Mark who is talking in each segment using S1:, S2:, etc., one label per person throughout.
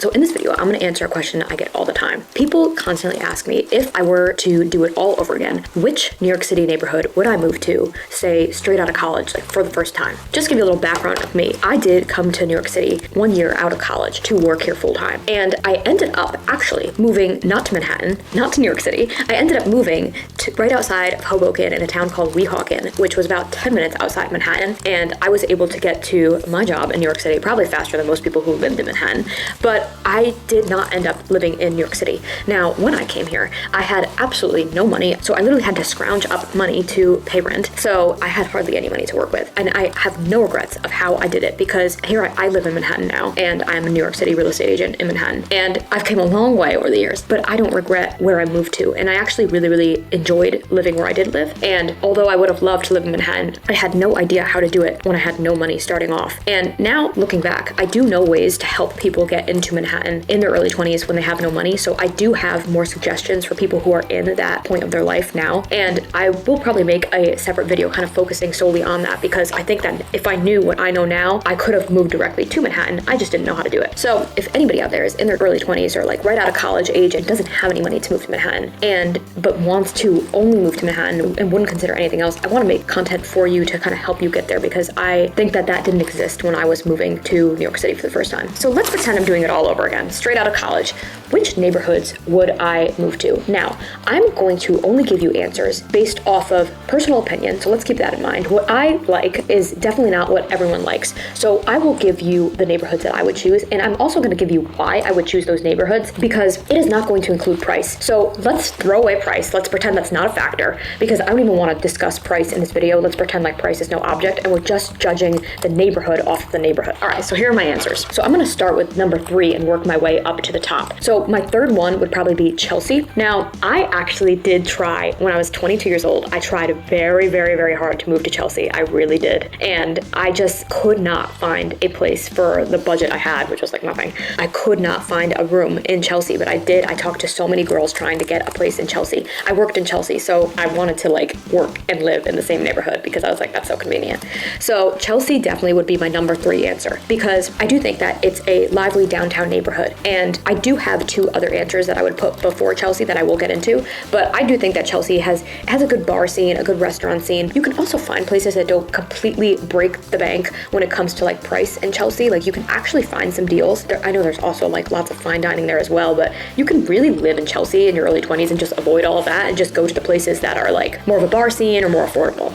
S1: So in this video, I'm going to answer a question I get all the time. People constantly ask me, if I were to do it all over again, which New York City neighborhood would I move to, say straight out of college, like for the first time? Just to give you a little background of me, I did come to New York City 1 year out of college to work here full time. And I ended up actually moving not to Manhattan, not to New York City. I ended up moving to right outside of Hoboken in a town called Weehawken, which was about 10 minutes outside Manhattan. And I was able to get to my job in New York City probably faster than most people who lived in Manhattan. But I did not end up living in New York City. Now, when I came here, I had absolutely no money. So I literally had to scrounge up money to pay rent. So I had hardly any money to work with. And I have no regrets of how I did it, because here I live in Manhattan now, and I'm a New York City real estate agent in Manhattan. And I've come a long way over the years, but I don't regret where I moved to. And I actually really, really enjoyed living where I did live. And although I would have loved to live in Manhattan, I had no idea how to do it when I had no money starting off. And now looking back, I do know ways to help people get into Manhattan in their early 20s when they have no money. So I do have more suggestions for people who are in that point of their life now. And I will probably make a separate video kind of focusing solely on that, because I think that if I knew what I know now, I could have moved directly to Manhattan. I just didn't know how to do it. So if anybody out there is in their early 20s or like right out of college age and doesn't have any money to move to Manhattan but wants to only move to Manhattan and wouldn't consider anything else, I want to make content for you to kind of help you get there, because I think that didn't exist when I was moving to New York City for the first time. So let's pretend I'm doing it all over again, straight out of college. Which neighborhoods would I move to? Now, I'm going to only give you answers based off of personal opinion, so let's keep that in mind. What I like is definitely not what everyone likes. So I will give you the neighborhoods that I would choose, and I'm also going to give you why I would choose those neighborhoods, because it is not going to include price. So let's throw away price. Let's pretend that's not a factor, because I don't even want to discuss price in this video. Let's pretend like price is no object, and we're just judging the neighborhood off of the neighborhood. All right, so here are my answers. So I'm going to start with number 3 and work my way up to the top. So my third one would probably be Chelsea. Now, I actually did try, when I was 22 years old, I tried very, very, very hard to move to Chelsea. I really did. And I just could not find a place for the budget I had, which was like nothing. I could not find a room in Chelsea, but I did. I talked to so many girls trying to get a place in Chelsea. I worked in Chelsea, so I wanted to like work and live in the same neighborhood, because I was like, that's so convenient. So Chelsea definitely would be my number 3 answer, because I do think that it's a lively downtown neighborhood. And I do have 2 other answers that I would put before Chelsea that I will get into, but I do think that Chelsea has a good bar scene, a good restaurant scene. You can also find places that don't completely break the bank when it comes to like price in Chelsea. Like you can actually find some deals there. I know there's also like lots of fine dining there as well, but you can really live in Chelsea in your early 20s and just avoid all of that and just go to the places that are like more of a bar scene or more affordable.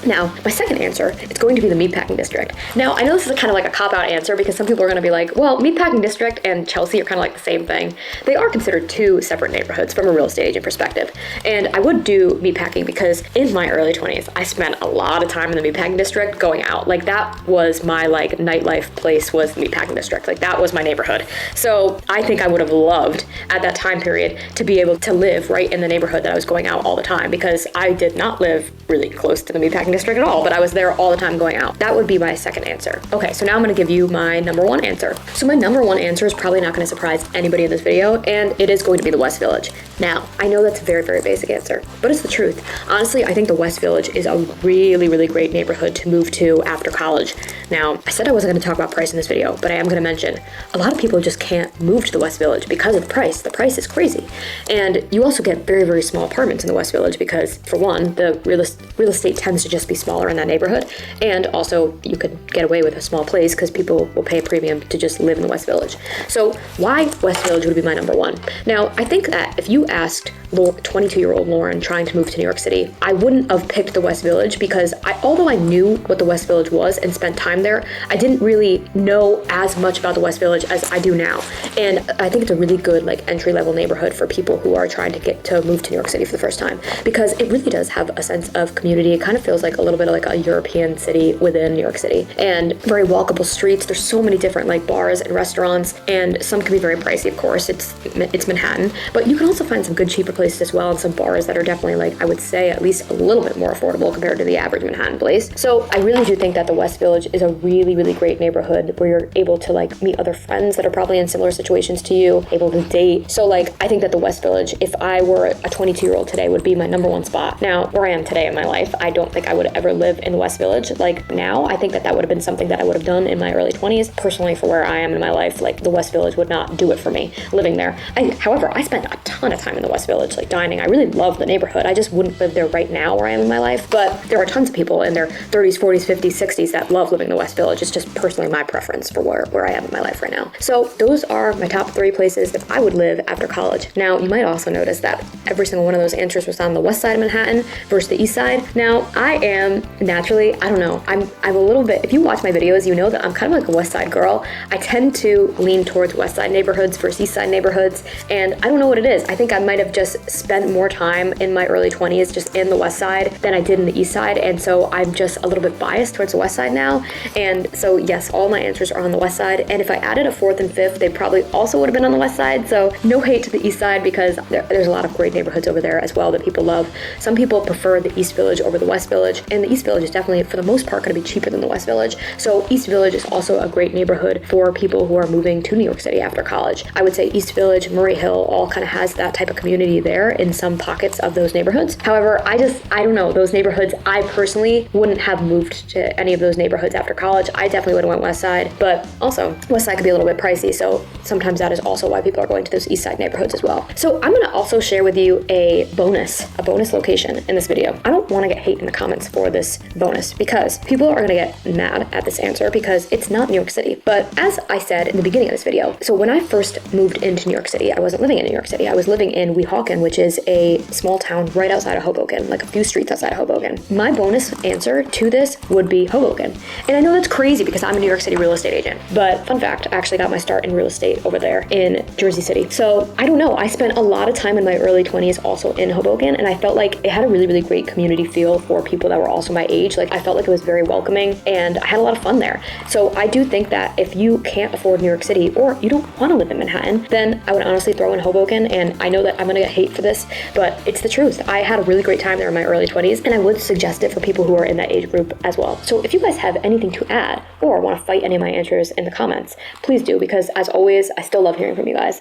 S1: Now, my second answer is going to be the meatpacking district. Now, I know this is kind of like a cop-out answer, because some people are going to be like, well, meatpacking district and Chelsea are kind of like the same thing. They are considered 2 separate neighborhoods from a real estate agent perspective. And I would do meatpacking because in my early 20s, I spent a lot of time in the meatpacking district going out. Like that was my like nightlife place, was the meatpacking district. Like that was my neighborhood. So I think I would have loved at that time period to be able to live right in the neighborhood that I was going out all the time, because I did not live really close to the meatpacking district at all, but I was there all the time going out. That would be my second answer. Okay, so now I'm going to give you my number 1 answer. So my number 1 answer is probably not going to surprise anybody in this video, and it is going to be the West Village. Now, I know that's a very, very basic answer, but it's the truth. Honestly, I think the West Village is a really, really great neighborhood to move to after college. Now, I said I wasn't going to talk about price in this video, but I am going to mention a lot of people just can't move to the West Village because of the price. The price is crazy. And you also get very, very small apartments in the West Village because, for one, the real estate tends to just be smaller in that neighborhood. And also, you could get away with a small place because people will pay a premium to just live in the West Village. So why West Village would be my number 1? Now, I think that if you asked 22-year-old Lauren trying to move to New York City, I wouldn't have picked the West Village, because although I knew what the West Village was and spent time there, I didn't really know as much about the West Village as I do now. And I think it's a really good like entry-level neighborhood for people who are trying to get to move to New York City for the first time, because it really does have a sense of community. It kind of feels like a little bit of like a European city within New York City, and very walkable streets. There's so many different like bars and restaurants, and some can be very pricey, of course. It's Manhattan, but you can also find some good cheaper places as well, and some bars that are definitely like, I would say, at least a little bit more affordable compared to the average Manhattan place. So I really do think that the West Village is a really, really great neighborhood where you're able to like meet other friends that are probably in similar situations to you, able to date. So like, I think that the West Village, if I were a 22-year-old today, would be my number 1 spot. Now, where I am today in my life, I don't think I would ever live in the West Village. Like now, I think that that would have been something that I would have done in my early 20s. Personally, for where I am in my life, like the West Village would not do it for me living there. However, I spent a ton of time in the West Village, like dining. I really love the neighborhood. I just wouldn't live there right now where I am in my life. But there are tons of people in their 30s, 40s, 50s, 60s that love living in the West Village. It's just personally my preference for where I am in my life right now. So those are my top 3 places that I would live after college. Now, you might also notice that every single one of those answers was on the west side of Manhattan versus the east side. Now, I am naturally, I don't know, I'm a little bit, if you watch my videos, you know that I'm kind of like a west side girl. I tend to lean towards west side neighborhoods versus east side neighborhoods, and I don't know what it is. I think I might have just spent more time in my early 20s just in the west side than I did in the east side, and so I'm just a little bit biased towards the west side now. And so yes, all my answers are on the west side, and if I added a 4th and 5th, they probably also would have been on the west side. So no hate to the east side, because there's a lot of great neighborhoods over there as well that people love. Some people prefer the East Village over the West Village, and the East Village is definitely, for the most part, going to be cheaper than the West Village. So East Village is also a great neighborhood for people who are moving to New York City after college. I would say East Village, Murray Hill, all kind of has that type of community there in some pockets of those neighborhoods. However, I don't know, those neighborhoods, I personally wouldn't have moved to any of those neighborhoods after college. I definitely would have went West Side, but also West Side could be a little bit pricey, so sometimes that is also why people are going to those East Side neighborhoods as well. So I'm going to also share with you a bonus location in this video. I don't want to get hate in the comments for this bonus, because people are going to get mad at this answer because it's not New York City. But as I said in the beginning of this video, so when I first moved into New York City, I wasn't living in New York City. I was living in Weehawken, which is a small town right outside of Hoboken, like a few streets outside of Hoboken. My bonus answer to this would be Hoboken. And I know that's crazy because I'm a New York City real estate agent, but fun fact, I actually got my start in real estate over there in Jersey City. So I don't know, I spent a lot of time in my early 20s also in Hoboken, and I felt like it had a really, really great community feel for people that were also my age. Like I felt like it was very welcoming, and I had a lot of fun there. So I do think that if you can't afford New York City, or you don't want to live in Manhattan, then I would honestly throw in Hoboken. And I know that I'm gonna get hate for this, but it's the truth. I had a really great time there in my early 20s, and I would suggest it for people who are in that age group as well. So if you guys have anything to add or want to fight any of my answers in the comments, please do, because as always, I still love hearing from you guys.